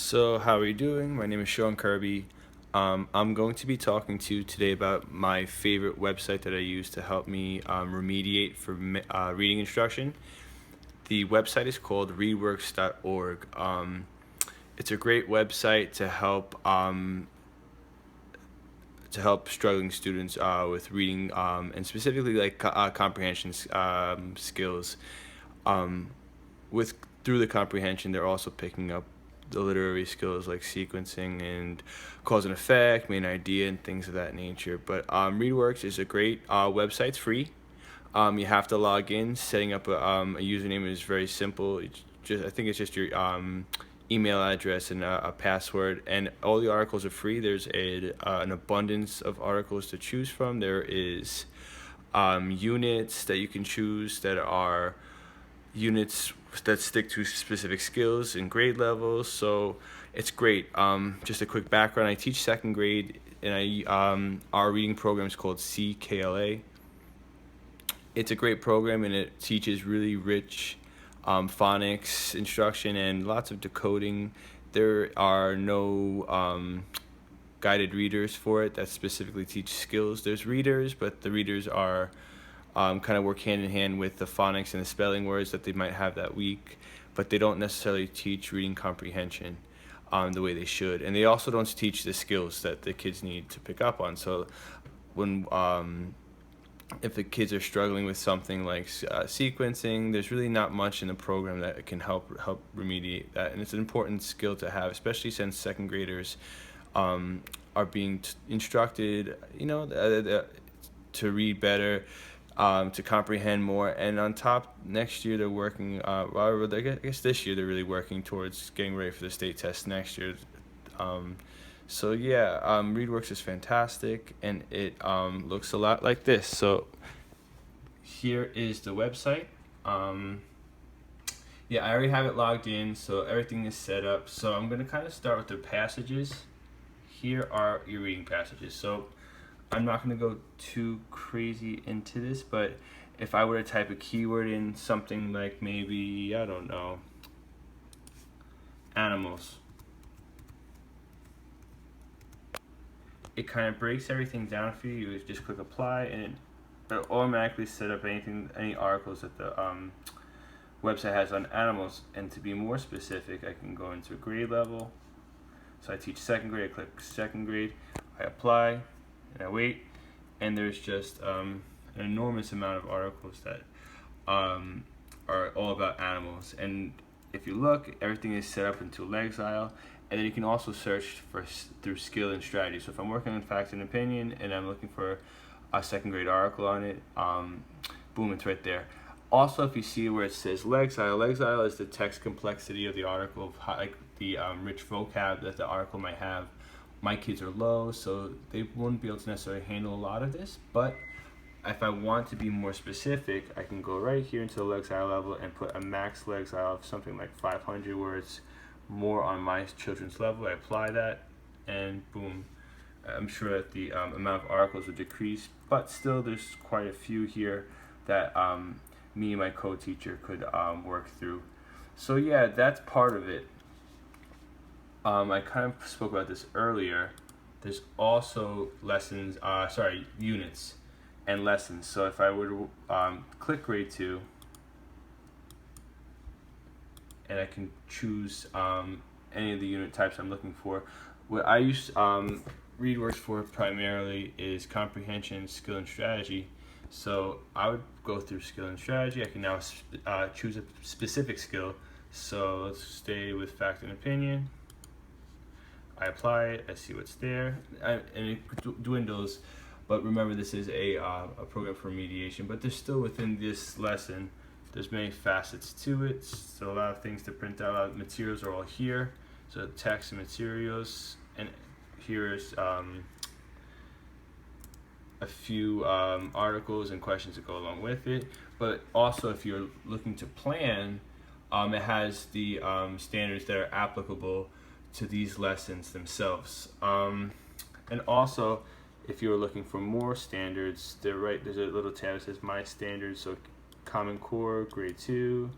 So, how are you doing? My name is Sean Kirby. I'm going to be talking to you today about my favorite website that I use to help me remediate for reading instruction. The website is called Readworks.org. It's a great website to help struggling students with reading and specifically like comprehension skills. Um, with Through the comprehension, they're also picking up the literary skills like sequencing and cause and effect, main idea, and things of that nature. But Readworks is a great website. It's free. You have to log in. Setting up a username is very simple. I think it's just your email address and a password. And all the articles are free. There's an abundance of articles to choose from. There is units that you can choose that are units that stick to specific skills and grade levels. So it's great. Just a quick background: I teach second grade, and our reading program is called CKLA. It's a great program, and it teaches really rich phonics instruction and lots of decoding. There are no guided readers for it that specifically teach skills. There's readers, but the readers are kind of work hand in hand with the phonics and the spelling words that they might have that week, but they don't necessarily teach reading comprehension the way they should. And they also don't teach the skills that the kids need to pick up on. So when if the kids are struggling with something like sequencing, there's really not much in the program that can help remediate that. And it's an important skill to have, especially since second graders are being instructed, to read better, to comprehend more. And on top, next year they're working, I guess this year they're really working towards getting ready for the state test next year. Readworks is fantastic, and it looks a lot like this. So here is the website. I already have it logged in, so everything is set up. So I'm going to kind of start with the passages. Here are your reading passages. So I'm not going to go too crazy into this, but if I were to type a keyword in, something like maybe, I don't know, animals, it kind of breaks everything down for you. You just click apply, and it automatically set up any articles that the website has on animals. And to be more specific, I can go into a grade level. So I teach second grade. I click second grade. I apply, and I wait, and there's just an enormous amount of articles that are all about animals. And if you look, everything is set up into Lexile, and then you can also search through skill and strategy. So if I'm working on fact and opinion, and I'm looking for a second grade article on it, boom, it's right there. Also, if you see where it says Lexile is the text complexity of the article, of how, like the rich vocab that the article might have. My kids are low, so they won't be able to necessarily handle a lot of this, but if I want to be more specific, I can go right here into the Lexile level and put a max Lexile of something like 500 words more on my children's level. I apply that, and boom, I'm sure that the amount of articles will decrease, but still there's quite a few here that me and my co-teacher could work through. So yeah, that's part of it. I kind of spoke about this earlier. There's also units and lessons. So if I were to click grade 2, and I can choose any of the unit types I'm looking for. What I use Readworks for primarily is comprehension, skill, and strategy. So I would go through skill and strategy. I can now choose a specific skill. So let's stay with fact and opinion. I apply it, I see what's there, and it dwindles. But remember, this is a program for remediation, but there's still within this lesson, there's many facets to it. So a lot of things to print out. A lot of materials are all here. So text and materials, and here's a few articles and questions that go along with it. But also, if you're looking to plan, it has the standards that are applicable to these lessons themselves. And also, if you're looking for more standards, there's a little tab that says My Standards. So Common Core, grade 2.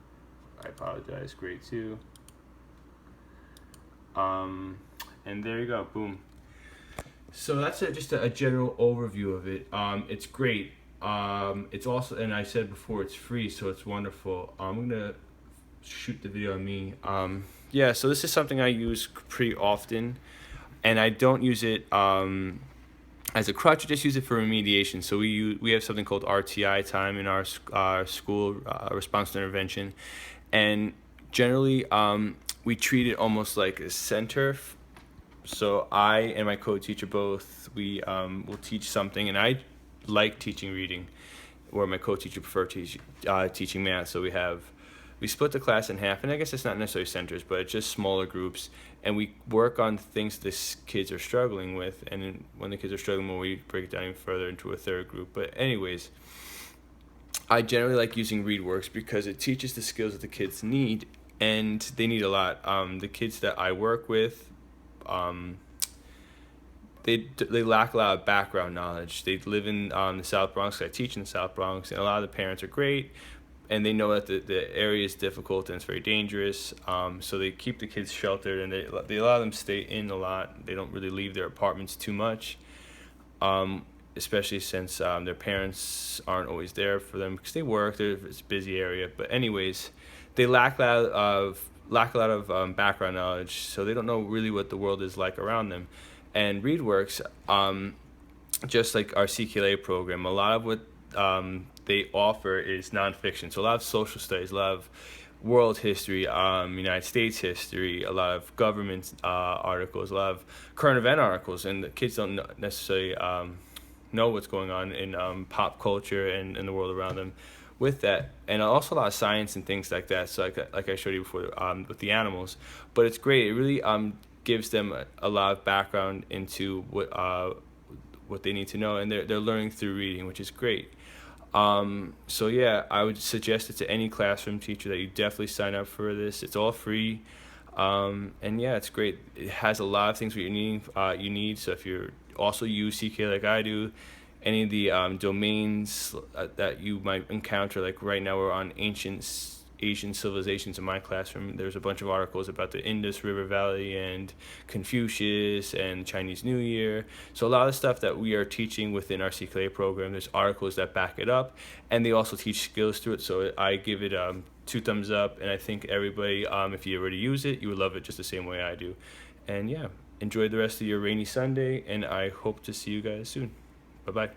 I apologize, grade 2. And there you go, boom. So that's just a general overview of it. It's great. It's also, and I said before, it's free, so it's wonderful. I'm gonna shoot the video on me. Yeah, so this is something I use pretty often, and I don't use it as a crutch. I just use it for remediation. So we have something called RTI time in our school, response to intervention, and generally we treat it almost like a center. So I and my co-teacher both, we will teach something, and I like teaching reading, where my co-teacher teaching math. So we split the class in half, and I guess it's not necessarily centers, but it's just smaller groups, and we work on things the kids are struggling with, and then when the kids are struggling more, we break it down even further into a third group. But anyways, I generally like using Readworks because it teaches the skills that the kids need, and they need a lot. The kids that I work with, they lack a lot of background knowledge. They live in the South Bronx. I teach in the South Bronx, and a lot of the parents are great, and they know that the area is difficult and it's very dangerous. So they keep the kids sheltered, and they allow them to stay in a lot. They don't really leave their apartments too much, especially since their parents aren't always there for them because they work. It's a busy area. But anyways, they lack a lot of background knowledge, so they don't know really what the world is like around them. And Readworks, just like our CKLA program, a lot of what they offer is nonfiction. So a lot of social studies, a lot of world history, United States history, a lot of government articles, a lot of current event articles, and the kids don't necessarily know what's going on in pop culture and in the world around them with that. And also a lot of science and things like that. So like I showed you before with the animals. But it's great. It really gives them a lot of background into what they need to know, and they're learning through reading, which is great. So yeah, I would suggest it to any classroom teacher that you definitely sign up for this. It's all free, and yeah, it's great. It has a lot of things what you need. So if you're also use CK like I do, any of the domains that you might encounter, like right now we're on ancient Asian civilizations in my classroom. There's a bunch of articles about the Indus River Valley and Confucius and Chinese New Year. So a lot of stuff that we are teaching within our CKLA program, there's articles that back it up, and they also teach skills through it. So I give it 2 thumbs up, and I think everybody, if you already use it, you would love it just the same way I do. And yeah, enjoy the rest of your rainy Sunday, and I hope to see you guys soon. Bye-bye.